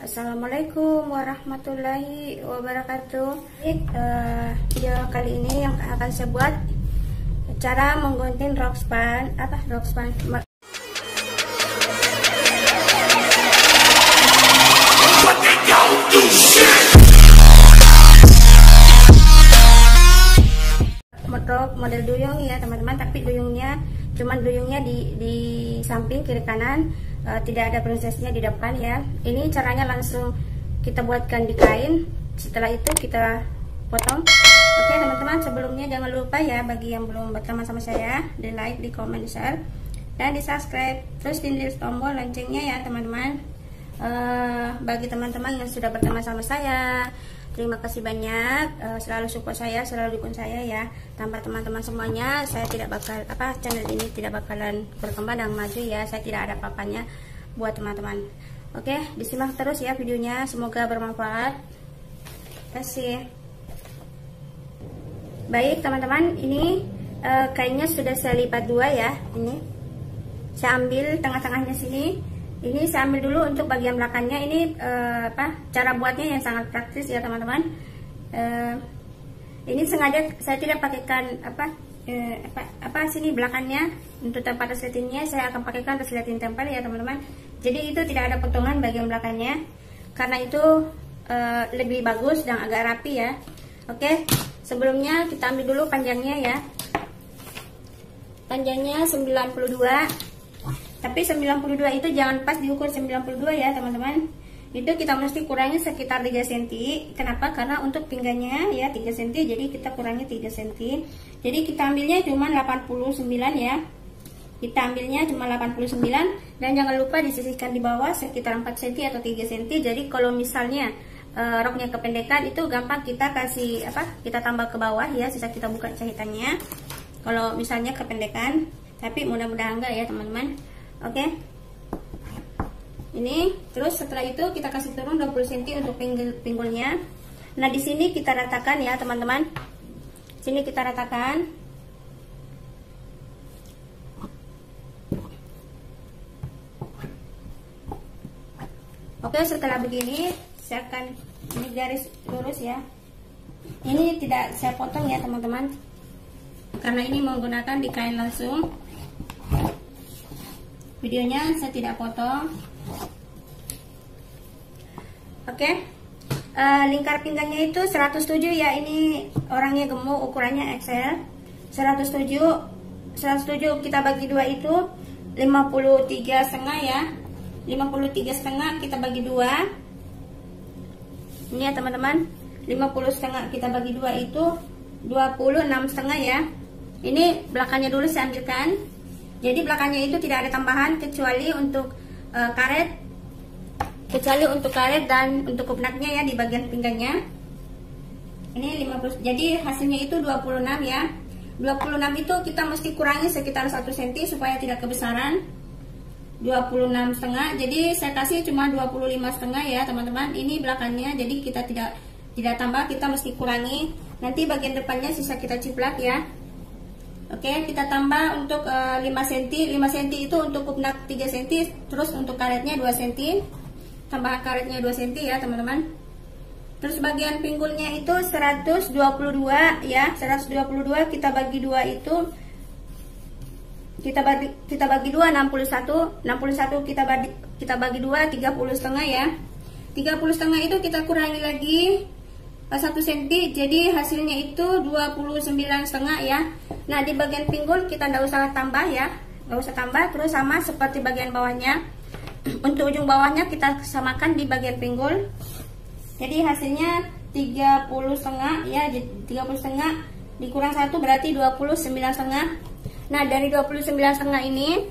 Assalamualaikum warahmatullahi wabarakatuh. Video kali ini yang akan saya buat cara menggunting rok span rok model duyung ya teman-teman, tapi duyungnya di samping kiri kanan, tidak ada prinsesnya di depan ya. Ini caranya langsung kita buatkan di kain, setelah itu kita potong. Oke teman-teman, sebelumnya jangan lupa ya, bagi yang belum berteman sama saya, di like, di komen, di share, dan di subscribe, terus di tombol loncengnya ya teman-teman. Bagi teman-teman yang sudah berteman sama saya, terima kasih banyak, selalu support saya, selalu dukung saya ya. Tanpa teman-teman semuanya, saya tidak bakal channel ini tidak bakalan berkembang dan maju ya. Saya tidak ada apa-apanya buat teman-teman. Oke, disimak terus ya videonya, semoga bermanfaat. Terima kasih. Baik teman-teman, ini kainnya sudah saya lipat dua ya. Ini saya ambil tengah-tengahnya sini. Ini saya ambil dulu untuk bagian belakangnya. Ini cara buatnya yang sangat praktis ya teman-teman. Ini sengaja saya tidak pakaikan sini belakangnya untuk tempat resletingnya. Saya akan pakaikan resleting tempel ya teman-teman. Jadi itu tidak ada potongan bagian belakangnya, karena itu lebih bagus dan agak rapi ya. Oke, sebelumnya kita ambil dulu panjangnya ya. Panjangnya 92. Tapi 92 itu jangan pas diukur 92 ya teman-teman. Itu kita mesti kurangi sekitar 3 cm. Kenapa? Karena untuk pinggangnya ya 3 cm, jadi kita kurangi 3 cm. Jadi kita ambilnya cuma 89 ya. Kita ambilnya cuma 89, dan jangan lupa disisihkan di bawah sekitar 4 cm atau 3 cm. Jadi kalau misalnya roknya kependekan, itu gampang kita kasih kita tambah ke bawah ya, sisa kita buka jahitannya. Kalau misalnya kependekan, tapi mudah-mudahan enggak ya teman-teman. Oke, ini terus setelah itu kita kasih turun 20 cm untuk pinggulnya. Nah di sini kita ratakan ya teman-teman. Sini kita ratakan. Oke, setelah begini saya akan ini garis lurus ya. Ini tidak saya potong ya teman-teman, karena ini menggunakan di kain langsung. Videonya saya tidak potong. Oke, lingkar pinggangnya itu 107 ya. Ini orangnya gemuk, ukurannya XL. 107 kita bagi dua itu 53,5 ya. 53,5 kita bagi dua. Ini ya teman-teman, 50,5 kita bagi dua itu 26,5 ya. Ini belakangnya dulu saya ambilkan. Jadi belakangnya itu tidak ada tambahan kecuali untuk karet, dan untuk kupnaknya ya di bagian pinggangnya. Ini 50. Jadi hasilnya itu 26 ya. 26 itu kita mesti kurangi sekitar 1 cm supaya tidak kebesaran. 26,5. Jadi saya kasih cuma 25,5 ya teman-teman. Ini belakangnya, jadi kita tidak tambah, kita mesti kurangi. Nanti bagian depannya sisa kita ciplak ya. Oke, kita tambah untuk 5 cm. 5 cm itu untuk kupnak 3 cm, terus untuk karetnya 2 cm. Tambah karetnya 2 cm ya teman-teman. Terus bagian pinggulnya itu 122 ya. 122 kita bagi 2 itu kita bagi 2 61 kita bagi 2 30,5 ya. 30,5 itu kita kurangi lagi 1 cm, jadi hasilnya itu 29,5 ya. Nah di bagian pinggul kita nggak usah tambah ya, nggak usah tambah. Terus sama seperti bagian bawahnya, untuk ujung bawahnya kita samakan di bagian pinggul. Jadi hasilnya 30,5 ya, 30,5 dikurang 1 berarti 29,5. Nah dari 29,5 ini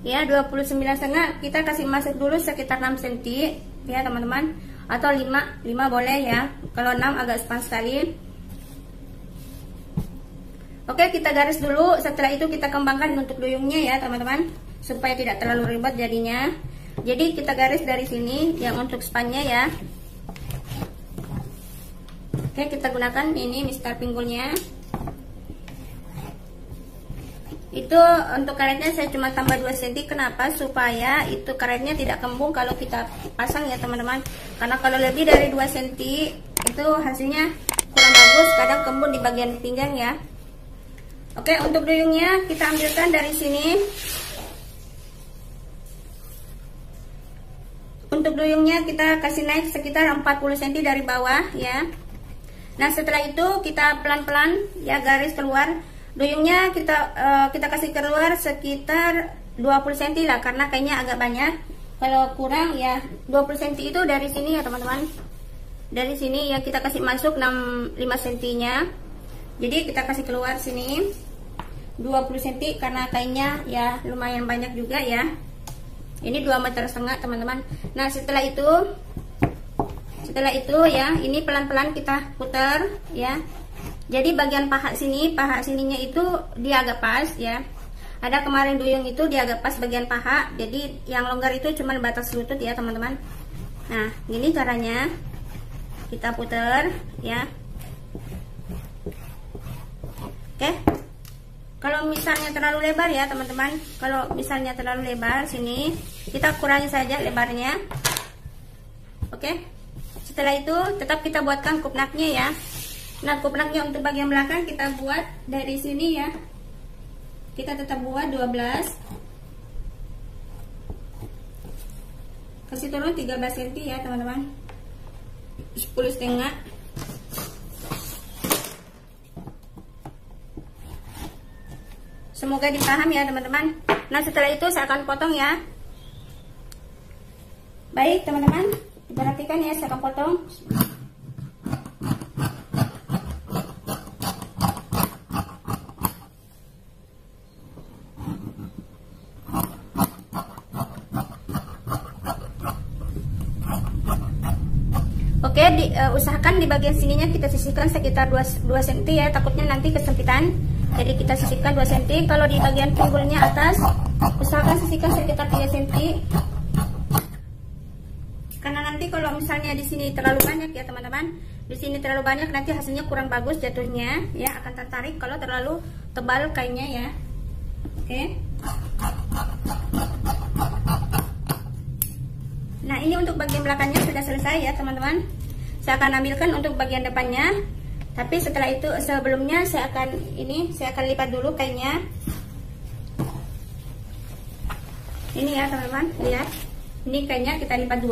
ya, 29,5 kita kasih masuk dulu sekitar 6 cm ya teman-teman, atau 5 boleh ya. Kalau 6 agak span sekali. Oke, kita garis dulu. Setelah itu kita kembangkan untuk duyungnya ya teman-teman, supaya tidak terlalu ribet jadinya. Jadi kita garis dari sini yang untuk spannya ya. Oke, kita gunakan ini mistar pinggulnya. Itu Itu untuk karetnya saya cuma tambah 2 cm. Kenapa? Supaya itu karetnya tidak kembung kalau kita pasang ya teman-teman. Karena kalau lebih dari 2 cm itu hasilnya kurang bagus, kadang kembung di bagian pinggang ya. Oke, untuk duyungnya kita ambilkan dari sini. Untuk duyungnya kita kasih naik sekitar 40 cm dari bawah ya. Nah, setelah itu kita pelan-pelan ya garis keluar. Duyungnya kita kasih keluar sekitar 20 cm lah, karena kayaknya agak banyak. Kalau kurang ya 20 cm itu dari sini ya teman-teman. Dari sini ya kita kasih masuk 5 cm nya. Jadi kita kasih keluar sini 20 cm karena kainnya ya lumayan banyak juga ya. Ini 2,5 meter teman-teman. Nah, setelah itu ya ini pelan-pelan kita putar ya. Jadi bagian paha sininya itu dia agak pas ya. Ada kemarin duyung itu dia agak pas bagian paha. Jadi yang longgar itu cuma batas lutut ya teman-teman. Nah, gini caranya kita putar ya. Oke. Kalau misalnya terlalu lebar ya teman-teman, kalau misalnya terlalu lebar sini, kita kurangi saja lebarnya. Oke. Setelah itu tetap kita buatkan kupnaknya ya. Nah, kupnaknya untuk bagian belakang kita buat dari sini ya. Kita tetap buat 12. Kasih turun 13 cm ya teman-teman. 10,5. Semoga dipaham ya teman-teman. Nah, setelah itu saya akan potong ya. Baik teman-teman, diperhatikan ya, saya akan potong. Oke, usahakan di bagian sininya kita sisihkan sekitar 2 cm ya, takutnya nanti kesempitan. Jadi kita sisihkan 2 cm. Kalau di bagian pinggulnya atas, usahakan sisihkan sekitar 3 cm. Karena nanti kalau misalnya di sini terlalu banyak ya teman-teman, di sini terlalu banyak nanti hasilnya kurang bagus jatuhnya ya, akan tertarik kalau terlalu tebal kainnya ya. Oke. Nah, ini untuk bagian belakangnya sudah selesai ya teman-teman. Saya akan ambilkan untuk bagian depannya. Tapi setelah itu, sebelumnya saya akan lipat dulu kainnya. Ini ya teman-teman, lihat. Ini kainnya kita lipat 2.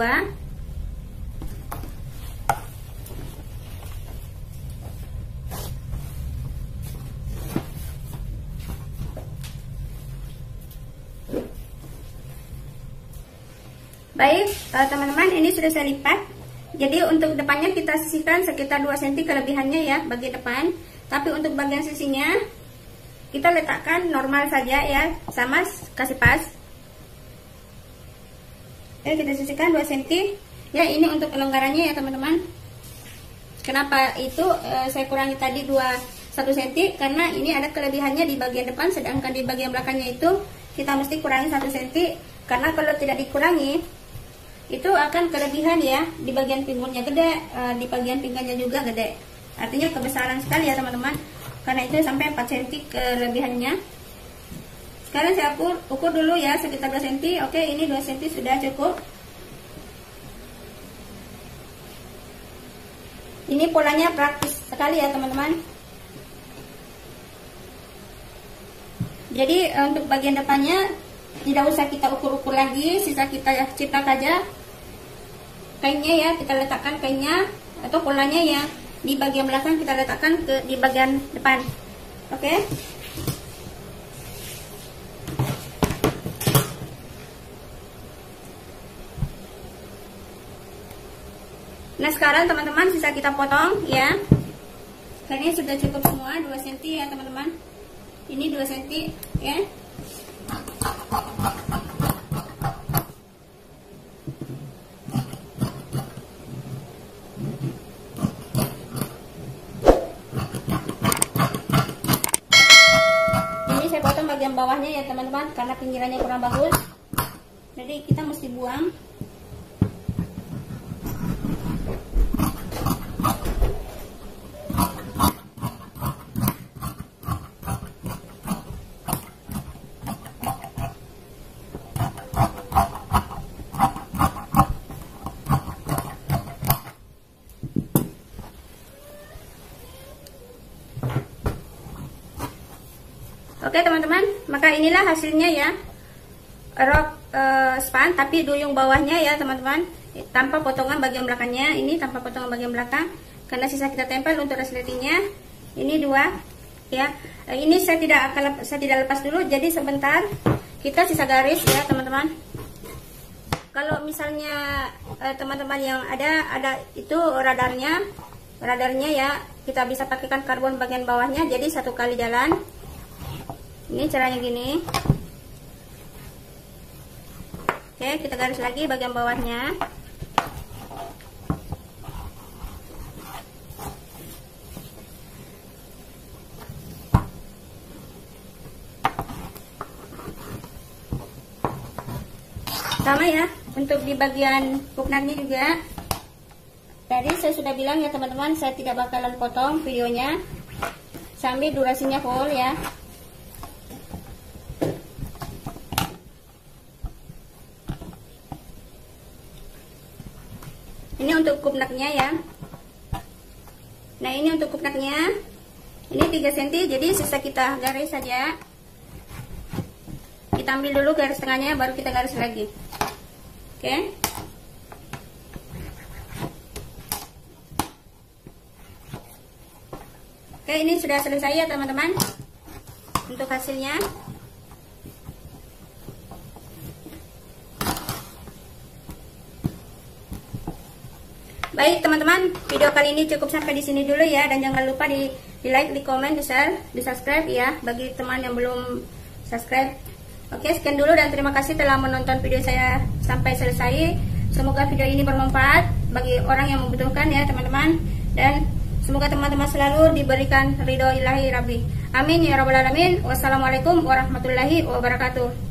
Baik, teman-teman, ini sudah saya lipat. Jadi untuk depannya kita sisihkan sekitar 2 cm kelebihannya ya bagian depan. Tapi untuk bagian sisinya kita letakkan normal saja ya, sama kasih pas. Oke, kita sisihkan 2 cm. Ya, ini untuk kelonggarannya ya teman-teman. Kenapa itu saya kurangi tadi 1 cm? Karena ini ada kelebihannya di bagian depan, sedangkan di bagian belakangnya itu kita mesti kurangi 1 cm. Karena kalau tidak dikurangi itu akan kelebihan ya, di bagian pinggulnya gede, di bagian pinggangnya juga gede, artinya kebesaran sekali ya teman-teman. Karena itu sampai 4 cm kelebihannya. Sekarang saya ukur dulu ya sekitar 2 cm. Oke, ini 2 cm sudah cukup. Ini polanya praktis sekali ya teman-teman. Jadi untuk bagian depannya tidak usah kita ukur-ukur lagi, sisa kita ciplak aja kainnya ya, kita letakkan kainnya atau polanya ya di bagian belakang, kita letakkan di bagian depan. Oke. Nah, sekarang teman-teman sisa kita potong ya. Kainnya sudah cukup semua 2 cm ya teman-teman. Ini 2 cm ya. Ini saya potong bagian bawahnya ya teman-teman, karena pinggirannya kurang bagus. Jadi kita mesti buang. Oke teman-teman, maka inilah hasilnya ya, rok span tapi duyung bawahnya ya teman-teman, tanpa potongan bagian belakangnya. Ini tanpa potongan bagian belakang karena sisa kita tempel untuk resletingnya. Ini dua ya. Ini saya tidak lepas dulu, jadi sebentar kita sisa garis ya teman-teman. Kalau misalnya teman-teman yang ada itu radarnya ya, kita bisa pakaikan karbon bagian bawahnya, jadi satu kali jalan. Ini caranya gini. Oke, kita garis lagi bagian bawahnya. Sama ya, untuk di bagian puknaknya juga. Tadi saya sudah bilang ya teman-teman, saya tidak bakalan potong videonya sambil durasinya full ya. Ini untuk kupnaknya ya. Nah ini untuk kupnaknya, ini 3 cm, jadi sisa kita garis saja. Kita ambil dulu garis tengahnya, baru kita garis lagi. Oke. Oke, ini sudah selesai ya teman-teman untuk hasilnya. Baik teman-teman, video kali ini cukup sampai di sini dulu ya, dan jangan lupa di like, di komen, di share, di subscribe ya bagi teman yang belum subscribe. Oke, sekian dulu dan terima kasih telah menonton video saya sampai selesai. Semoga video ini bermanfaat bagi orang yang membutuhkan ya teman-teman, dan semoga teman-teman selalu diberikan ridho ilahi rabbi. Amin ya rabbal alamin. Wassalamualaikum warahmatullahi wabarakatuh.